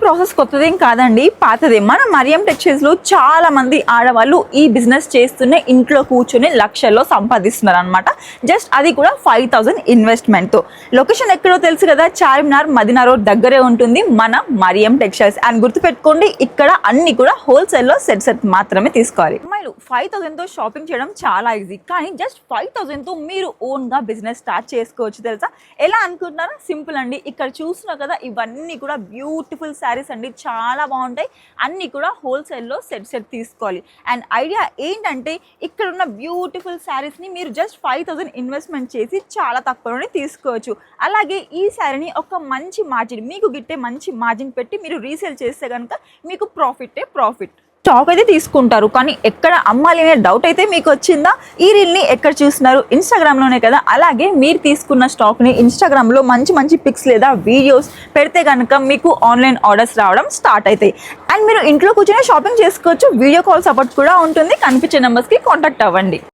Process కొత్తదేం కాదండి, పాతదే. మన మరియం టెక్స్టైల్స్లో చాలా మంది ఆడవాళ్ళు ఈ బిజినెస్ చేస్తూనే ఇంట్లో కూర్చొని లక్షల్లో సంపాదిస్తున్నారు అనమాట. జస్ట్ అది కూడా 5000 ఇన్వెస్ట్మెంట్తో. లొకేషన్ ఎక్కడో తెలుసు కదా, చార్మినార్ మదీనా రోడ్ దగ్గరే ఉంటుంది మన మరియం టెక్స్టైల్స్. అండ్ గుర్తుపెట్టుకోండి, ఇక్కడ అన్ని కూడా హోల్సేల్లో సెట్ మాత్రమే తీసుకోవాలి. అమ్మాయిలు 5000తో షాపింగ్ చేయడం చాలా ఈజీ, కానీ జస్ట్ 5000తో మీరు ఓన్గా బిజినెస్ స్టార్ట్ చేసుకోవచ్చు. తెలుసా ఎలా అనుకుంటున్నారా? సింపుల్ అండి. ఇక్కడ చూస్తున్నారు కదా, ఇవన్నీ కూడా బ్యూటిఫుల్ శారీస్ అండి, చాలా బాగుంటాయి. అన్నీ కూడా హోల్సేల్లో సెట్ తీసుకోవాలి. అండ్ ఐడియా ఏంటంటే, ఇక్కడ ఉన్న బ్యూటిఫుల్ శారీస్ని మీరు జస్ట్ 5000 ఇన్వెస్ట్మెంట్ చేసి చాలా తక్కువలోనే తీసుకోవచ్చు. అలాగే ఈ శారీని ఒక మంచి మార్జిన్, మీకు గిట్టే మంచి మార్జిన్ పెట్టి మీరు రీసేల్ చేస్తే కనుక మీకు ప్రాఫిట్. స్టాక్ అయితే తీసుకుంటారు, కానీ ఎక్కడ అమ్మాలి అనే డౌట్ అయితే మీకు వచ్చిందా? ఈ రీల్ని ఎక్కడ చూస్తున్నారు? ఇన్స్టాగ్రామ్లోనే కదా. అలాగే మీరు తీసుకున్న స్టాక్ని ఇన్స్టాగ్రామ్లో మంచి పిక్స్ లేదా వీడియోస్ పెడితే కనుక మీకు ఆన్లైన్ ఆర్డర్స్ రావడం స్టార్ట్ అవుతాయి. అండ్ మీరు ఇంట్లో కూర్చొని షాపింగ్ చేసుకోవచ్చు. వీడియో కాల్ సపోర్ట్ కూడా ఉంటుంది. కనిపించే నెంబర్స్కి కాంటాక్ట్ అవ్వండి.